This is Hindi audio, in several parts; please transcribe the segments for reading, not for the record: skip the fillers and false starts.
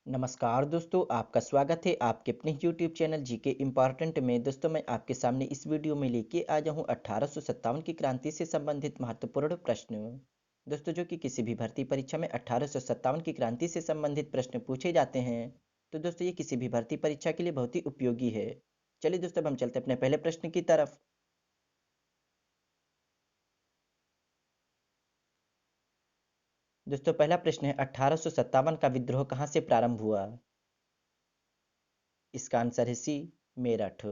नमस्कार दोस्तों, आपका स्वागत है आपके अपने यूट्यूब चैनल जीके इम्पोर्टेंट में। दोस्तों, मैं आपके सामने इस वीडियो में लेके आया हूँ 1857 की क्रांति से संबंधित महत्वपूर्ण प्रश्न। दोस्तों, जो कि किसी भी भर्ती परीक्षा में 1857 की क्रांति से संबंधित प्रश्न पूछे जाते हैं। तो दोस्तों, ये किसी भी भर्ती परीक्षा के लिए बहुत ही उपयोगी है। चलिए दोस्तों, अब हम चलते हैं अपने पहले प्रश्न की तरफ। दोस्तों, पहला प्रश्न है 1857 का विद्रोह कहाँ से प्रारंभ हुआ? इसका आंसर है सी, मेरठ।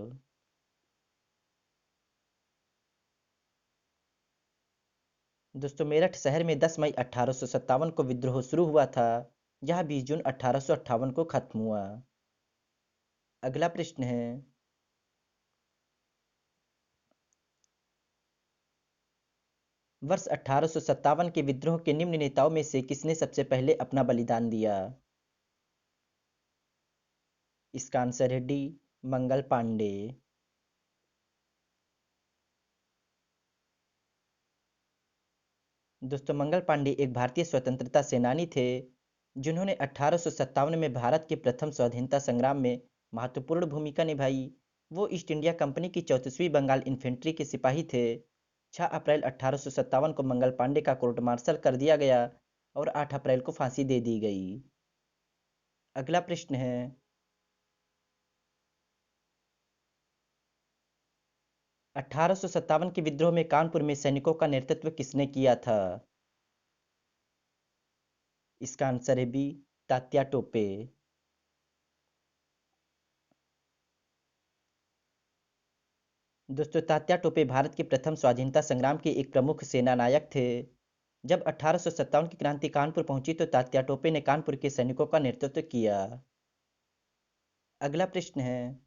दोस्तों, मेरठ शहर में 10 मई 1857 को विद्रोह शुरू हुआ था। यह 20 जून 1858 को खत्म हुआ। अगला प्रश्न है वर्ष 1857 के विद्रोह के निम्न नेताओं में से किसने सबसे पहले अपना बलिदान दिया? इसका आंसर है डी, मंगल पांडे। दोस्तों, मंगल पांडे एक भारतीय स्वतंत्रता सेनानी थे जिन्होंने 1857 में भारत के प्रथम स्वाधीनता संग्राम में महत्वपूर्ण भूमिका निभाई। वो ईस्ट इंडिया कंपनी की 34वीं बंगाल इन्फेंट्री के सिपाही थे। 6 अप्रैल 1857 को मंगल पांडे का कोर्ट मार्शल कर दिया गया और 8 अप्रैल को फांसी दे दी गई। अगला प्रश्न है 1857 के विद्रोह में कानपुर में सैनिकों का नेतृत्व किसने किया था? इसका आंसर है बी, तात्या टोपे। दोस्तों, तात्या टोपे भारत के प्रथम स्वाधीनता संग्राम के एक प्रमुख सेना नायक थे। जब 1857 की क्रांति कानपुर पहुंची तो तात्या टोपे ने कानपुर के सैनिकों का नेतृत्व किया। अगला प्रश्न है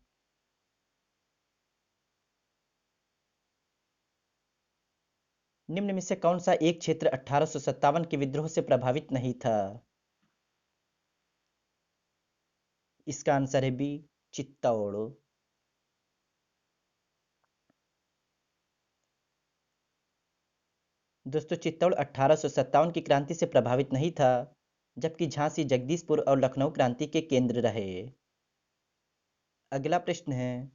निम्न में से कौन सा एक क्षेत्र 1857 के विद्रोह से प्रभावित नहीं था? इसका आंसर है बी, चित्तौड़। दोस्तों, चित्तौड़ 1857 की क्रांति से प्रभावित नहीं था, जबकि झांसी, जगदीशपुर और लखनऊ क्रांति के केंद्र रहे। अगला प्रश्न है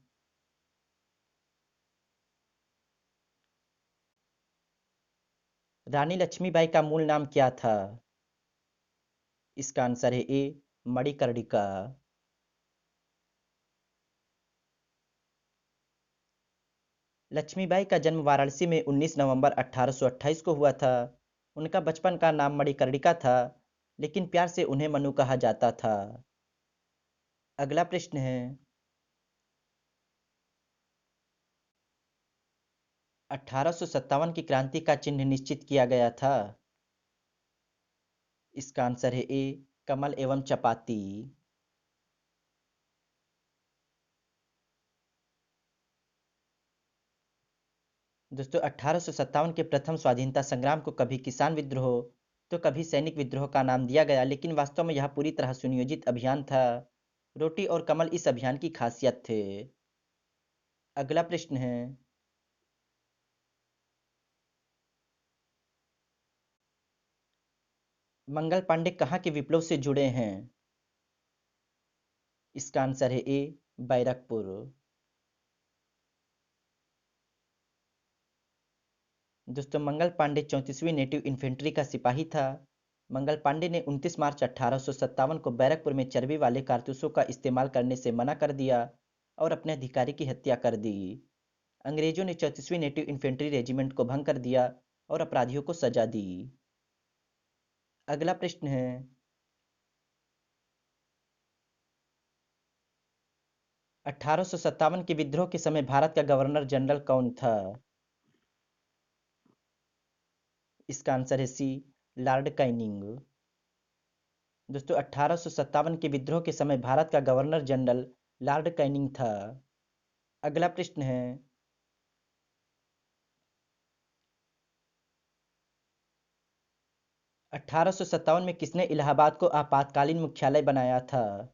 रानी लक्ष्मीबाई का मूल नाम क्या था? इसका आंसर है ए, मणिकर्णिका। लक्ष्मीबाई का जन्म वाराणसी में 19 नवंबर 1828 को हुआ था। उनका बचपन का नाम मणिकर्णिका था, लेकिन प्यार से उन्हें मनु कहा जाता था। अगला प्रश्न है 1857 की क्रांति का चिन्ह निश्चित किया गया था। इसका आंसर है ए, कमल एवं चपाती। दोस्तों, 1857 के प्रथम स्वाधीनता संग्राम को कभी किसान विद्रोह तो कभी सैनिक विद्रोह का नाम दिया गया, लेकिन वास्तव में यह पूरी तरह सुनियोजित अभियान था। रोटी और कमल इस अभियान की खासियत थे। अगला प्रश्न है 'मंगल पांडे कहाँ के विप्लव से जुड़े हैं? इसका आंसर है ए, बैरकपुर। दोस्तों, मंगल पांडे 34वीं नेटिव इन्फेंट्री का सिपाही था। मंगल पांडे ने 29 मार्च 1857 को बैरकपुर में चर्बी वाले कारतूसों का इस्तेमाल करने से मना कर दिया और अपने अधिकारी की हत्या कर दी। अंग्रेजों ने 34वीं नेटिव इन्फेंट्री रेजिमेंट को भंग कर दिया और अपराधियों को सजा दी। अगला प्रश्न है 1857 के विद्रोह के समय भारत का गवर्नर जनरल कौन था? इसका आंसर है सी, लॉर्ड कैनिंग। दोस्तों, 1857 के विद्रोह के समय भारत का गवर्नर जनरल लॉर्ड कैनिंग था। अगला प्रश्न है 1857 में किसने इलाहाबाद को आपातकालीन मुख्यालय बनाया था?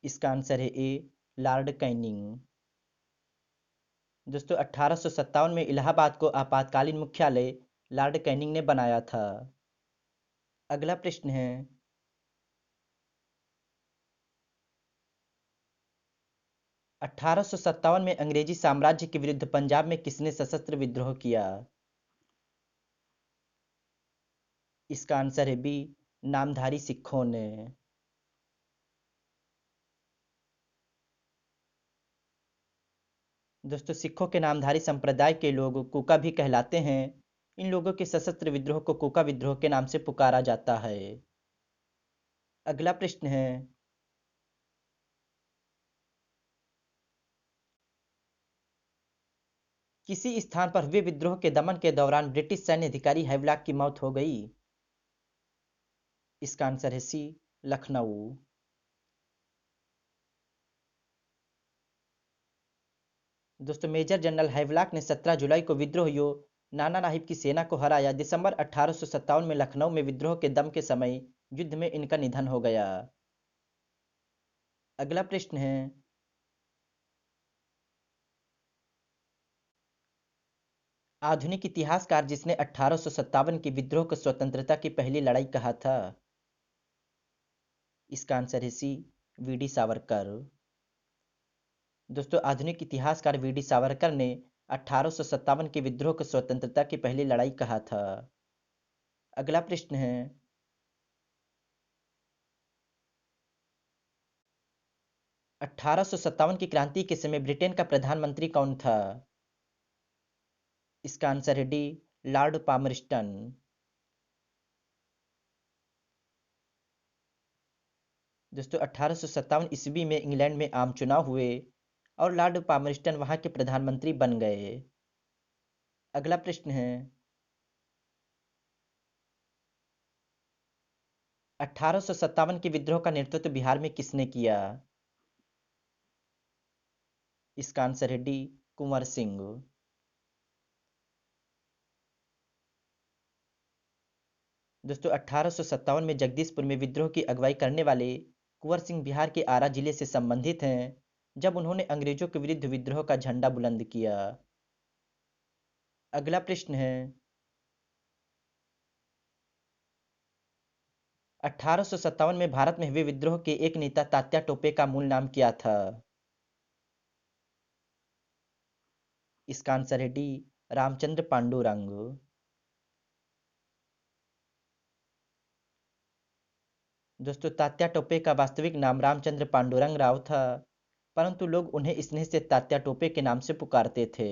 इसका आंसर है ए, लॉर्ड कैनिंग। दोस्तों, 1857 में इलाहाबाद को आपातकालीन मुख्यालय लॉर्ड कैनिंग ने बनाया था। अगला प्रश्न है 1857 में अंग्रेजी साम्राज्य के विरुद्ध पंजाब में किसने सशस्त्र विद्रोह किया? इसका आंसर है बी, नामधारी सिखों ने। दोस्तों, सिखों के नामधारी संप्रदाय के लोग कूका भी कहलाते हैं। इन लोगों के सशस्त्र विद्रोह को कूका विद्रोह के नाम से पुकारा जाता है। अगला प्रश्न है 'किसी स्थान पर हुए विद्रोह के दमन के दौरान ब्रिटिश सैन्य अधिकारी हैवलॉक की मौत हो गई'। इसका आंसर है सी, लखनऊ। दोस्तों, मेजर जनरल हैवलॉक ने 17 जुलाई को विद्रोहियों नाना नाहिब की सेना को हराया। दिसंबर 1857 में लखनऊ में विद्रोह के दम के समय युद्ध में इनका निधन हो गया। अगला प्रश्न है 'आधुनिक इतिहासकार जिसने 1857 के विद्रोह को स्वतंत्रता की पहली लड़ाई कहा था'। इसका आंसर है सी, वीडी सावरकर। दोस्तों, आधुनिक इतिहासकार वीडी सावरकर ने 1857 के विद्रोह को स्वतंत्रता की पहली लड़ाई कहा था। अगला प्रश्न है 1857 की क्रांति के समय ब्रिटेन का प्रधानमंत्री कौन था? इसका आंसर है डी, लॉर्ड पामरस्टन। दोस्तों, 1857 ईस्वी में इंग्लैंड में आम चुनाव हुए और लॉर्ड पामरस्टन वहां के प्रधानमंत्री बन गए। अगला प्रश्न है 1857 के विद्रोह का नेतृत्व बिहार में किसने किया? इसका आंसर है डी, कुंवर सिंह। दोस्तों, 1857 में जगदीशपुर में विद्रोह की अगुवाई करने वाले कुंवर सिंह बिहार के आरा जिले से संबंधित हैं, जब उन्होंने अंग्रेजों के विरुद्ध विद्रोह का झंडा बुलंद किया। अगला प्रश्न है 1857 में भारत में हुए विद्रोह के एक नेता तात्या टोपे का मूल नाम क्या था? इसका आंसर है डी, रामचंद्र पांडुरंग। दोस्तों, तात्या टोपे का वास्तविक नाम रामचंद्र पांडुरंग राव था, परंतु लोग उन्हें स्नेह से तात्या टोपे के नाम से पुकारते थे।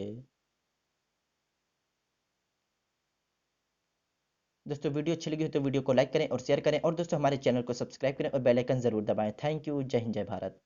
दोस्तों, वीडियो अच्छी लगी हो तो वीडियो को लाइक करें और शेयर करें, और दोस्तों हमारे चैनल को सब्सक्राइब करें और बेल आइकन जरूर दबाएं। Thank you. जय हिंद, जय भारत।